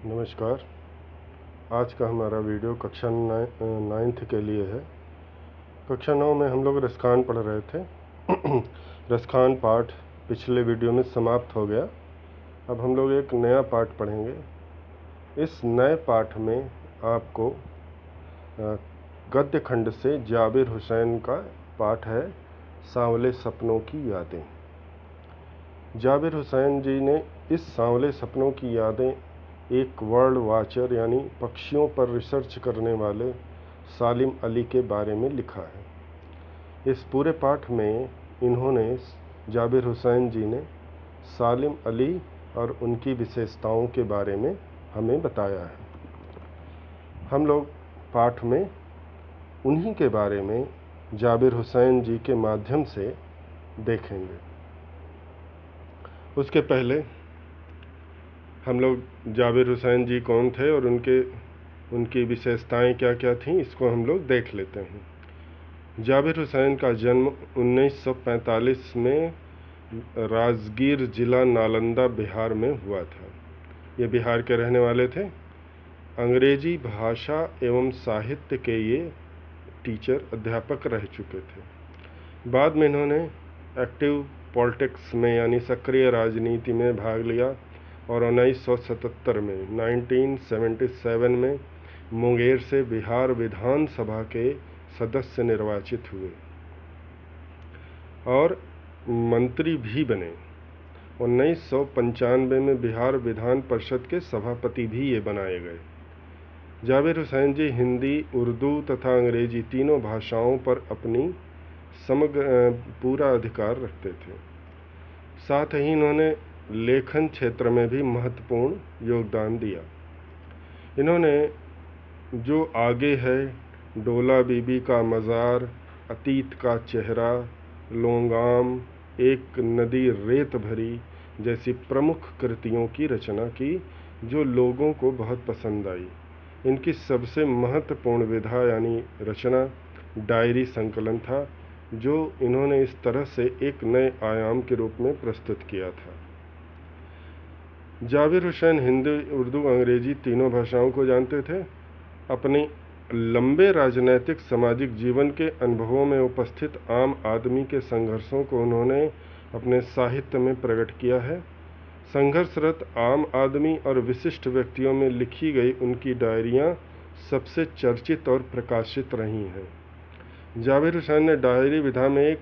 नमस्कार। आज का हमारा वीडियो कक्षा 9th के लिए है। कक्षा 9 में हम लोग रसखान पढ़ रहे थे। रसखान पाठ पिछले वीडियो में समाप्त हो गया। अब हम लोग एक नया पाठ पढ़ेंगे। इस नए पाठ में आपको गद्य खंड से जाबिर हुसैन का पाठ है, सांवले सपनों की यादें। जाबिर हुसैन जी ने इस सांवले सपनों की यादें एक वर्ल्ड वाचर यानी पक्षियों पर रिसर्च करने वाले सालिम अली के बारे में लिखा है। इस पूरे पाठ में इन्होंने जाबिर हुसैन जी ने सालिम अली और उनकी विशेषताओं के बारे में हमें बताया है। हम लोग पाठ में उन्हीं के बारे में जाबिर हुसैन जी के माध्यम से देखेंगे। उसके पहले हम लोग जाबिर हुसैन जी कौन थे और उनकी विशेषताएं क्या क्या थीं, इसको हम लोग देख लेते हैं। जाबिर हुसैन का जन्म 1945 में राजगीर जिला नालंदा बिहार में हुआ था। ये बिहार के रहने वाले थे। अंग्रेजी भाषा एवं साहित्य के ये टीचर अध्यापक रह चुके थे। बाद में इन्होंने एक्टिव पॉलिटिक्स में यानी सक्रिय राजनीति में भाग लिया और 1977 में 1977 में मुंगेर से बिहार विधानसभा के सदस्य निर्वाचित हुए और मंत्री भी बने। 1995 में बिहार विधान परिषद के सभापति भी ये बनाए गए। जाबिर हुसैन जी हिंदी, उर्दू तथा अंग्रेजी तीनों भाषाओं पर अपनी समग्र पूरा अधिकार रखते थे। साथ ही इन्होंने लेखन क्षेत्र में भी महत्वपूर्ण योगदान दिया। इन्होंने जो आगे है, डोला बीबी का मज़ार, अतीत का चेहरा, लोंगाम, एक नदी रेत भरी जैसी प्रमुख कृतियों की रचना की जो लोगों को बहुत पसंद आई। इनकी सबसे महत्वपूर्ण विधा यानी रचना डायरी संकलन था, जो इन्होंने इस तरह से एक नए आयाम के रूप में प्रस्तुत किया था। जाबिर हुसैन हिंदी, उर्दू, अंग्रेजी तीनों भाषाओं को जानते थे। अपने लंबे राजनैतिक सामाजिक जीवन के अनुभवों में उपस्थित आम आदमी के संघर्षों को उन्होंने अपने साहित्य में प्रकट किया है। संघर्षरत आम आदमी और विशिष्ट व्यक्तियों में लिखी गई उनकी डायरियाँ सबसे चर्चित और प्रकाशित रही हैं। जाबिर हुसैन ने डायरी विधा में एक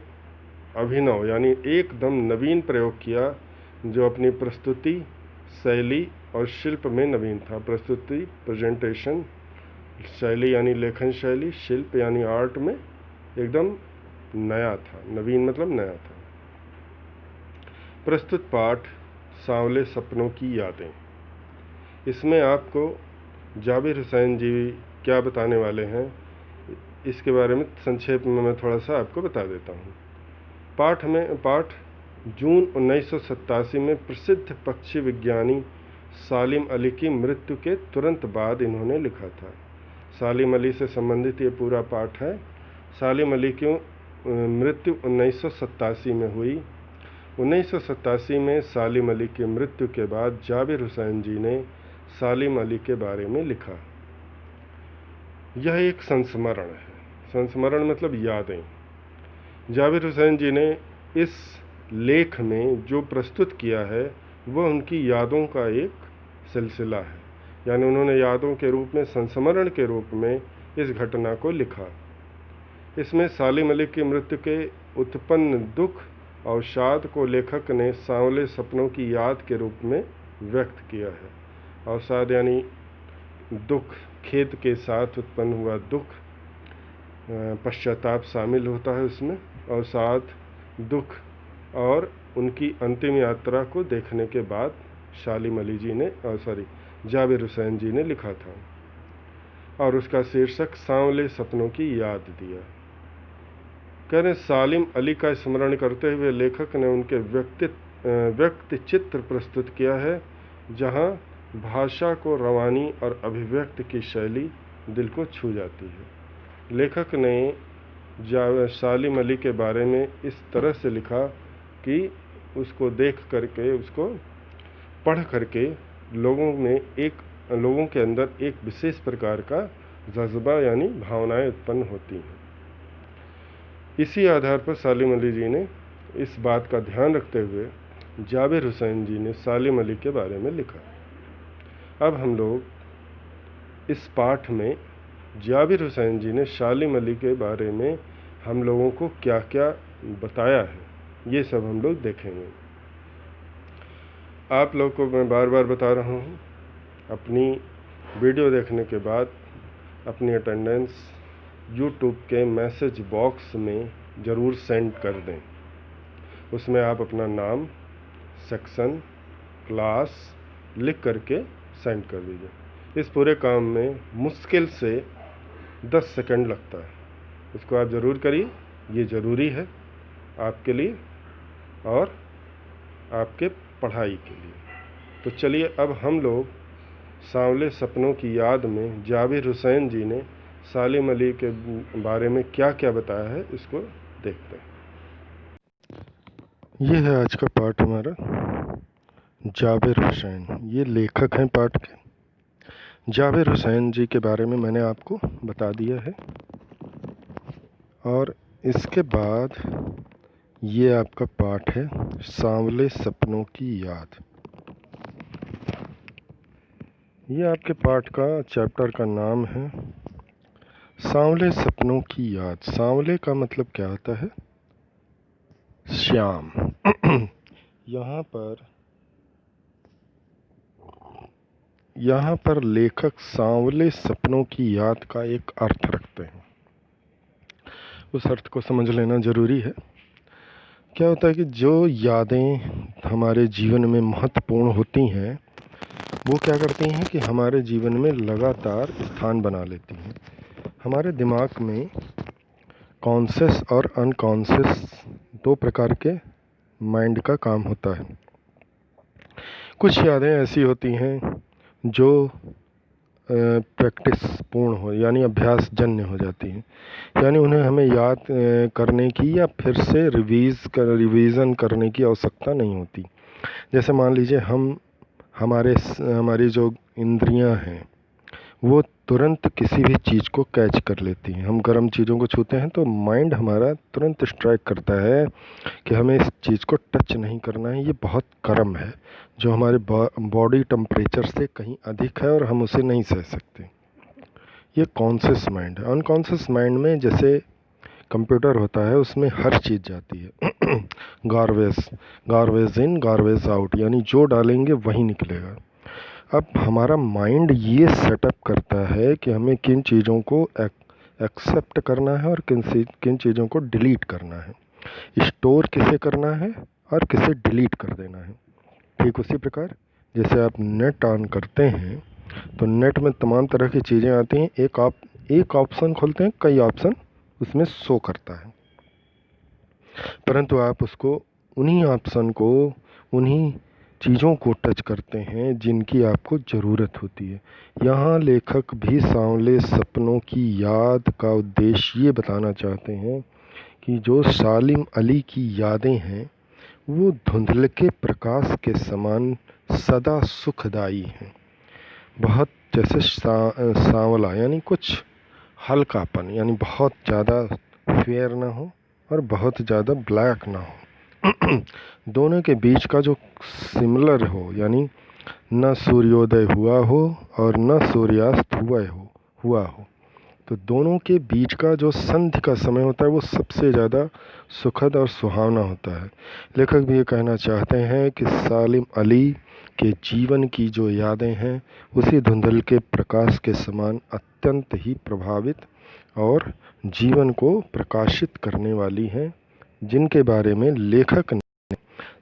अभिनव यानी एकदम नवीन प्रयोग किया, जो अपनी प्रस्तुति, शैली और शिल्प में नवीन था। प्रस्तुति, प्रेजेंटेशन, शैली यानी लेखन शैली, शिल्प यानी आर्ट में एकदम नया था। नवीन मतलब नया था। प्रस्तुत पाठ सांवले सपनों की यादें। इसमें आपको जाबिर हुसैन जी क्या बताने वाले हैं, इसके बारे में संक्षेप में मैं थोड़ा सा आपको बता देता हूँ। पाठ जून 1987 में प्रसिद्ध पक्षी विज्ञानी सालिम अली की मृत्यु के तुरंत बाद इन्होंने लिखा था। सालिम अली से संबंधित ये पूरा पाठ है। सालिम अली की मृत्यु 1987 में हुई। 1987 में सालिम अली की मृत्यु के बाद जाबिर हुसैन जी ने सालिम अली के बारे में लिखा। यह एक संस्मरण है। संस्मरण मतलब यादें। जाबिर हुसैन जी ने इस लेख में जो प्रस्तुत किया है वह उनकी यादों का एक सिलसिला है, यानी उन्होंने यादों के रूप में, संस्मरण के रूप में इस घटना को लिखा। इसमें सालिम अली की मृत्यु के उत्पन्न दुख और अवसाद को लेखक ने सांवले सपनों की याद के रूप में व्यक्त किया है। अवसाद यानी दुख, खेद के साथ उत्पन्न हुआ दुख, पश्चाताप शामिल होता है उसमें। अवसाद, दुख और उनकी अंतिम यात्रा को देखने के बाद सालिम अली जी ने जाबिर हुसैन जी ने लिखा था और उसका शीर्षक सांवले सपनों की याद दिया। कह रहे सालिम अली का स्मरण करते हुए लेखक ने उनके व्यक्ति चित्र प्रस्तुत किया है, जहां भाषा को रवानी और अभिव्यक्ति की शैली दिल को छू जाती है। लेखक ने सालिम अली के बारे में इस तरह से लिखा कि उसको देख करके, उसको पढ़ करके लोगों में एक लोगों के अंदर एक विशेष प्रकार का जज्बा यानी भावनाएं उत्पन्न होती हैं। इसी आधार पर सालिम अली जी ने इस बात का ध्यान रखते हुए जाबिर हुसैन जी ने सालिम अली के बारे में लिखा। अब हम लोग इस पाठ में जाबिर हुसैन जी ने सालिम अली के बारे में हम लोगों को क्या क्या बताया है, ये सब हम लोग देखेंगे। आप लोग को मैं बार बार बता रहा हूँ, अपनी वीडियो देखने के बाद अपनी अटेंडेंस यूट्यूब के मैसेज बॉक्स में ज़रूर सेंड कर दें। उसमें आप अपना नाम, सेक्शन, क्लास लिख करके सेंड कर दीजिए। इस पूरे काम में मुश्किल से 10 सेकंड लगता है। इसको आप ज़रूर करिए, ये ज़रूरी है आपके लिए और आपके पढ़ाई के लिए। तो चलिए अब हम लोग सांवले सपनों की याद में जाबिर हुसैन जी ने सालिम अली के बारे में क्या क्या बताया है, इसको देखते हैं। ये है आज का पाठ हमारा, जाबिर हुसैन। ये लेखक हैं पाठ के। जाबिर हुसैन जी के बारे में मैंने आपको बता दिया है। और इसके बाद ये आपका पाठ है, सांवले सपनों की याद। ये आपके पाठ का चैप्टर का नाम है सांवले सपनों की याद। सांवले का मतलब क्या होता है? श्याम। यहाँ पर लेखक सांवले सपनों की याद का एक अर्थ रखते हैं। उस अर्थ को समझ लेना ज़रूरी है। क्या होता है कि जो यादें हमारे जीवन में महत्वपूर्ण होती हैं, वो क्या करती हैं कि हमारे जीवन में लगातार स्थान बना लेती हैं। हमारे दिमाग में कॉन्शियस और अनकॉन्शियस 2 प्रकार के माइंड का काम होता है। कुछ यादें ऐसी होती हैं जो प्रैक्टिस पूर्ण हो, यानी अभ्यास जन्य हो जाती हैं, यानी उन्हें हमें याद करने की या फिर से रिवीज़न करने की आवश्यकता नहीं होती। जैसे मान लीजिए हमारी जो इंद्रियां हैं वो तुरंत किसी भी चीज़ को कैच कर लेती हैं। हम गर्म चीज़ों को छूते हैं तो माइंड हमारा तुरंत स्ट्राइक करता है कि हमें इस चीज़ को टच नहीं करना है, ये बहुत गर्म है, जो हमारे बॉडी टेम्परेचर से कहीं अधिक है और हम उसे नहीं सह सकते। ये कॉन्शियस माइंड है। अनकॉन्शियस माइंड में जैसे कंप्यूटर होता है, उसमें हर चीज़ जाती है। गार्बेज इन गार्बेज आउट, यानी जो डालेंगे वही निकलेगा। अब हमारा माइंड ये सेटअप करता है कि हमें किन चीज़ों को एक्सेप्ट करना है और किन चीज़ों को डिलीट करना है, स्टोर किसे करना है और किसे डिलीट कर देना है। ठीक उसी प्रकार जैसे आप नेट ऑन करते हैं तो नेट में तमाम तरह की चीज़ें आती हैं। एक ऑप्शन खोलते हैं, कई ऑप्शन उसमें शो करता है, परंतु आप उसको उन्हीं चीज़ों को टच करते हैं जिनकी आपको ज़रूरत होती है। यहाँ लेखक भी सांवले सपनों की याद का उद्देश्य ये बताना चाहते हैं कि जो सालिम अली की यादें हैं वो धुंधलके प्रकाश के समान सदा सुखदायी हैं। बहुत जैसे सांवला यानी कुछ हल्कापन, यानी बहुत ज़्यादा फेयर ना हो और बहुत ज़्यादा ब्लैक ना हो। दोनों के बीच का जो सिमिलर हो, यानी न सूर्योदय हुआ हो और न सूर्यास्त हुआ हो, तो दोनों के बीच का जो संध्या का समय होता है वो सबसे ज़्यादा सुखद और सुहावना होता है। लेखक भी ये कहना चाहते हैं कि सालिम अली के जीवन की जो यादें हैं उसी धुंधल के प्रकाश के समान अत्यंत ही प्रभावित और जीवन को प्रकाशित करने वाली हैं, जिनके बारे में लेखक ने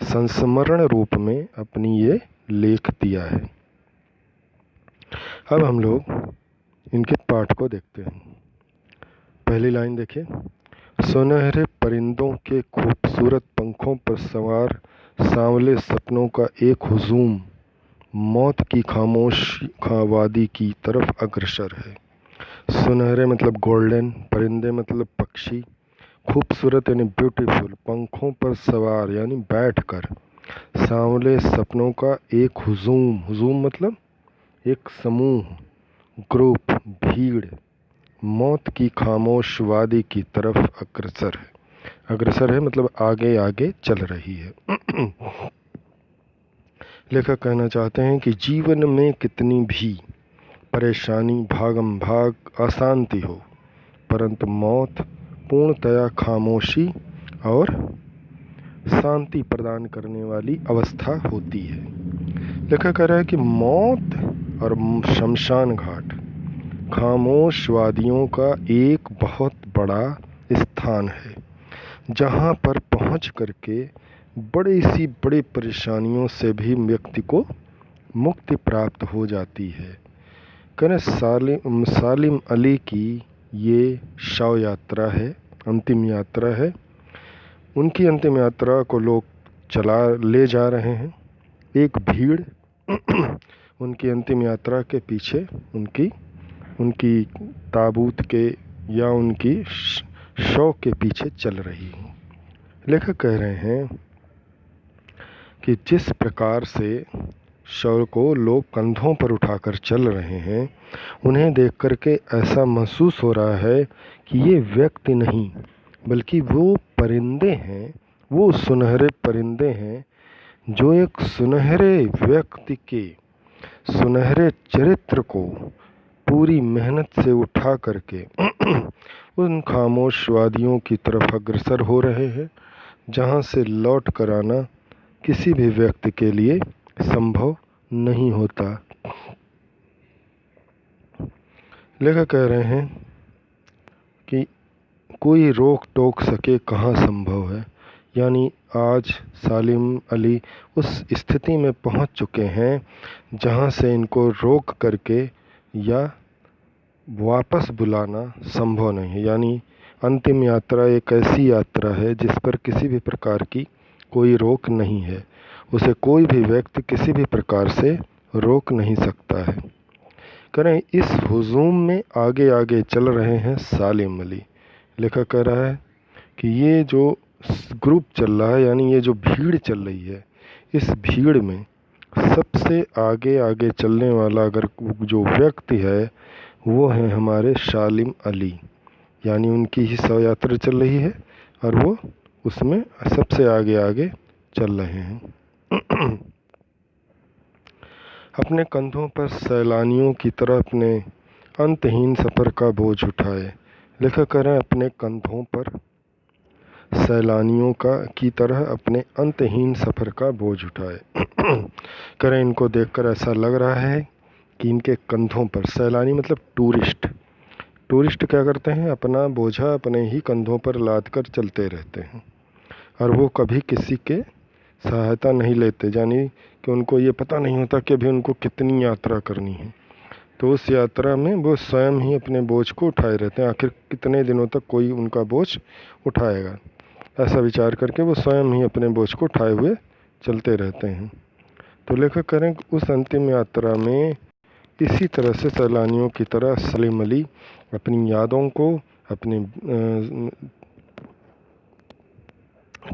संस्मरण रूप में अपनी ये लेख दिया है। अब हम लोग इनके पाठ को देखते हैं। पहली लाइन देखिए, सुनहरे परिंदों के खूबसूरत पंखों पर सवार सांवले सपनों का एक हुजूम मौत की खामोश वादी की तरफ अग्रसर है। सुनहरे मतलब गोल्डन, परिंदे मतलब पक्षी, खूबसूरत यानी ब्यूटीफुल, पंखों पर सवार यानी बैठकर, सांवले सपनों का एक हुजूम मतलब एक समूह, ग्रुप, भीड़ मौत की खामोश वादी की तरफ अग्रसर है। अग्रसर है मतलब आगे आगे चल रही है। लेखक कहना चाहते हैं कि जीवन में कितनी भी परेशानी, भागम भाग, अशांति हो, परंतु मौत पूर्णतया खामोशी और शांति प्रदान करने वाली अवस्था होती है। लेखक कह रहा है कि मौत और शमशान घाट खामोशवादियों का एक बहुत बड़ा स्थान है, जहाँ पर पहुँच करके बड़ी सी बड़ी परेशानियों से भी व्यक्ति को मुक्ति प्राप्त हो जाती है। कहने सालिम अली की ये शव यात्रा है, अंतिम यात्रा है। उनकी अंतिम यात्रा को लोग ले जा रहे हैं। एक भीड़ उनकी अंतिम यात्रा के पीछे उनकी ताबूत के या उनकी शव के पीछे चल रही है। लेखक कह रहे हैं कि जिस प्रकार से शव को लोग कंधों पर उठाकर चल रहे हैं, उन्हें देख करके ऐसा महसूस हो रहा है कि ये व्यक्ति नहीं बल्कि वो परिंदे हैं, वो सुनहरे परिंदे हैं जो एक सुनहरे व्यक्ति के सुनहरे चरित्र को पूरी मेहनत से उठा करके उन खामोशवादियों की तरफ अग्रसर हो रहे हैं, जहाँ से लौट कर आना किसी भी व्यक्ति के लिए संभव नहीं होता। लेखक कह रहे हैं कि कोई रोक टोक सके कहाँ संभव है। यानी आज सालिम अली उस स्थिति में पहुंच चुके हैं जहां से इनको रोक करके या वापस बुलाना संभव नहीं है। यानी अंतिम यात्रा एक ऐसी यात्रा है जिस पर किसी भी प्रकार की कोई रोक नहीं है, उसे कोई भी व्यक्ति किसी भी प्रकार से रोक नहीं सकता है। करें इस हुजूम में आगे आगे चल रहे हैं सालिम अली। लेखक कह रहा है कि ये जो ग्रुप चल रहा है, यानी ये जो भीड़ चल रही है, इस भीड़ में सबसे आगे आगे चलने वाला अगर जो व्यक्ति है वो है हमारे सालिम अली। यानी उनकी ही शव यात्रा चल रही है और वो उसमें सबसे आगे आगे चल रहे हैं। अपने कंधों पर सैलानियों की तरह अपने अंतहीन सफ़र का बोझ उठाए। लेखक कह रहे हैं अपने कंधों पर सैलानियों की तरह अपने अंतहीन सफ़र का बोझ उठाए। करें इनको देखकर ऐसा लग रहा है कि इनके कंधों पर, सैलानी मतलब टूरिस्ट क्या करते हैं, अपना बोझा अपने ही कंधों पर लाद कर चलते रहते हैं और वो कभी किसी के सहायता नहीं लेते। यानी कि उनको ये पता नहीं होता कि अभी उनको कितनी यात्रा करनी है, तो उस यात्रा में वो स्वयं ही अपने बोझ को उठाए रहते हैं। आखिर कितने दिनों तक कोई उनका बोझ उठाएगा, ऐसा विचार करके वो स्वयं ही अपने बोझ को उठाए हुए चलते रहते हैं। तो लेखक करें उस अंतिम यात्रा में इसी तरह से सैलानियों की तरह सालिम अली अपनी यादों को अपनी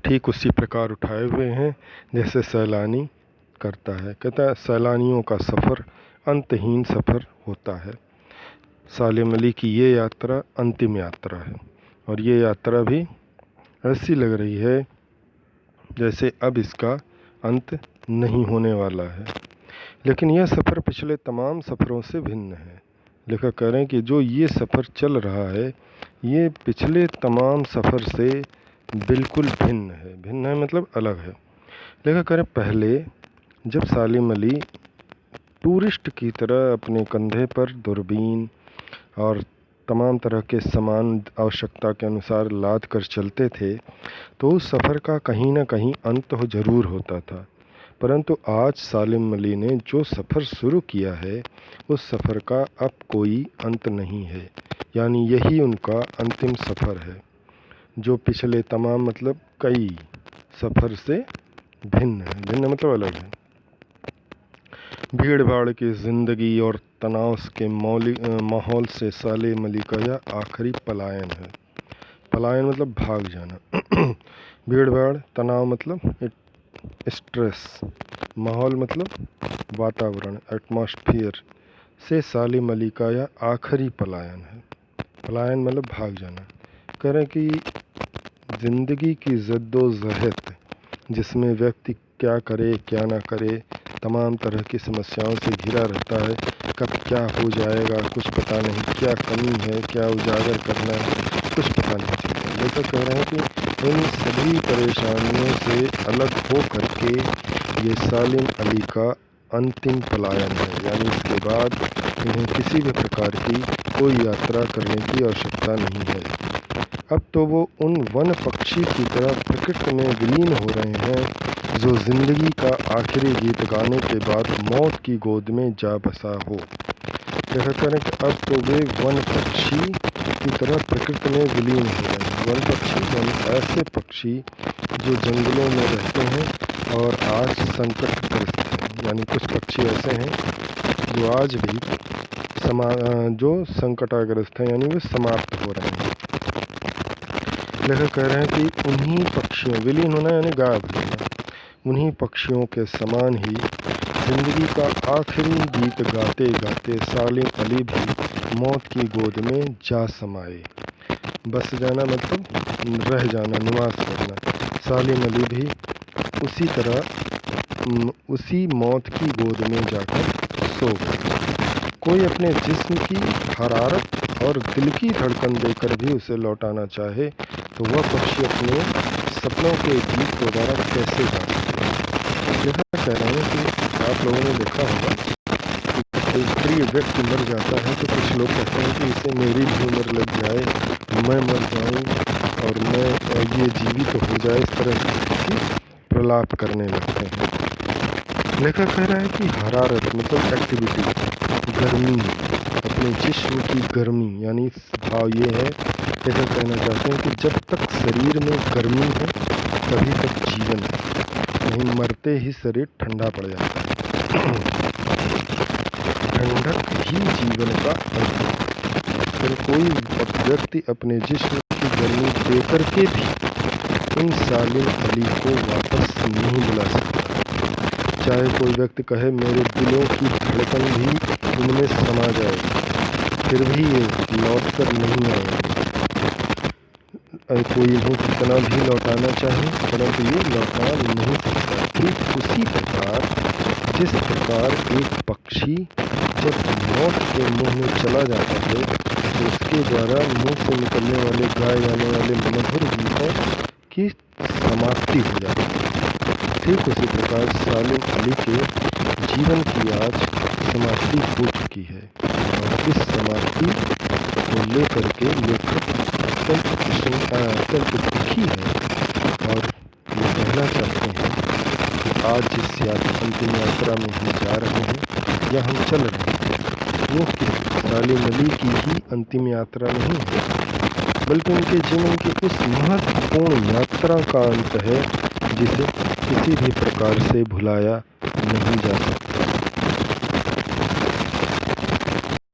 ठीक उसी प्रकार उठाए हुए हैं जैसे सैलानी करता है। कहता है सैलानियों का सफ़र अंतहीन सफ़र होता है। सालिम अली की ये यात्रा अंतिम यात्रा है और ये यात्रा भी ऐसी लग रही है जैसे अब इसका अंत नहीं होने वाला है। लेकिन यह सफ़र पिछले तमाम सफ़रों से भिन्न है। लेखक कह रहे हैं कि जो ये सफ़र चल रहा है ये पिछले तमाम सफ़र से बिल्कुल भिन्न है। भिन्न है मतलब अलग है। लेखक कह रहे हैं पहले जब सालिम अली टूरिस्ट की तरह अपने कंधे पर दूरबीन और तमाम तरह के सामान आवश्यकता के अनुसार लाद कर चलते थे, तो उस सफ़र का कहीं ना कहीं अंत तो ज़रूर होता था। परंतु आज सालिम अली ने जो सफ़र शुरू किया है उस सफ़र का अब कोई अंत नहीं है। यानी यही उनका अंतिम सफ़र है जो पिछले तमाम मतलब कई सफ़र से भिन्न है। भिन्न मतलब अलग है। भीड़ भाड़ की ज़िंदगी और तनाव के माहौल से सालिम अली का यह आखिरी पलायन है। पलायन मतलब भाग जाना। भीड़ भाड़, तनाव मतलब स्ट्रेस, माहौल मतलब वातावरण, एटमॉस्फेयर, से सालिम अली का यह आखिरी पलायन है। पलायन मतलब भाग जाना। कह रहे हैं कि ज़िंदगी की जद्दोजहद जिसमें व्यक्ति क्या करे क्या ना करे, तमाम तरह की समस्याओं से घिरा रहता है। कब क्या हो जाएगा कुछ पता नहीं, क्या कमी है क्या उजागर करना है कुछ पता नहीं चलता। लेकिन कह रहे हैं कि इन सभी परेशानियों से अलग हो करके ये सालिम अली का अंतिम पलायन है, यानी इसके बाद इन्हें किसी भी प्रकार की कोई यात्रा करने की आवश्यकता नहीं है। अब तो वो उन वन पक्षी की तरह प्रकृति में विलीन हो रहे हैं जो जिंदगी का आखिरी गीत गाने के बाद मौत की गोद में जा बसा हो। देखा करें कि अब तो वे वन पक्षी की तरह प्रकृति में विलीन हो रहे हैं। वन पक्षी यानी ऐसे पक्षी जो जंगलों में रहते हैं और आज संकटग्रस्त हैं, यानी कुछ पक्षी ऐसे हैं जो आज भी जो संकटाग्रस्त हैं, यानी वे समाप्त हो रहे हैं। लेखक कह रहे हैं कि उन्हीं पक्षियों, विलीन होना यानी गायब होना, उन्हीं पक्षियों के समान ही जिंदगी का आखिरी गीत गाते गाते सालिम अली भी मौत की गोद में जा समाए। बस जाना मतलब रह जाना, निवास करना। सालिम अली भी उसी तरह उसी मौत की गोद में जाकर सो गए। कोई अपने जिस्म की हरारत और दिल की धड़कन देकर भी उसे लौटाना चाहे तो वह पक्षी अपने सपनों के गीत दोबारा कैसे गा सकते हैं। यह कह रहे हैं कि आप लोगों ने देखा होगा कि कोई प्रिय व्यक्ति मर जाता है तो कुछ लोग कहते हैं कि इसे मेरी भी उम्र लग जाए, मैं मर जाऊं और मैं ये जीवित हो जाए, इस तरह की प्रलाप करने लगते हैं। लेखक कह रहा है कि हरारत मतलब एक्टिविटी, गर्मी, अपने जिस्म की गर्मी, यानी भाव ये है, ऐसा कहना चाहते हैं कि जब तक शरीर में गर्मी है तभी तक जीवन है, नहीं मरते ही शरीर ठंडा पड़ जाता है। ठंडक ही जीवन का अर्थ है। फिर कोई व्यक्ति अपने जिस्म की गर्मी देकर के भी इन सालिम अली को वापस नहीं बुला सकता। चाहे कोई व्यक्ति कहे मेरे दिलों की धड़कन भी इनमें समा जाएगी, फिर भी ये लौट कर नहीं आएंगे। कोई इन्हें कितना भी लौटाना चाहे परंतु ये लौटा नहीं सकता। ठीक उसी प्रकार जिस प्रकार एक पक्षी जब मौत के मुंह में चला जाता है तो उसके द्वारा मुंह से निकलने वाले गाए जाने वाले मधुर गीतों की समाप्ति हो जाती है, ठीक उसी प्रकार सालिम अली के जीवन की आज समाप्ति हो चुकी है। और इस समाप्ति को लेकर के लेखक अत्यंत दुखी है और ये कहना चाहते हैं कि आज जिस अंतिम यात्रा में हम जा रहे हैं या हम चल रहे हैं वो सालिम अली की ही अंतिम यात्रा नहीं है, बल्कि उनके जीवन की उस महत्वपूर्ण यात्रा का अंत है जिसे किसी भी प्रकार से भुलाया नहीं जा सकता।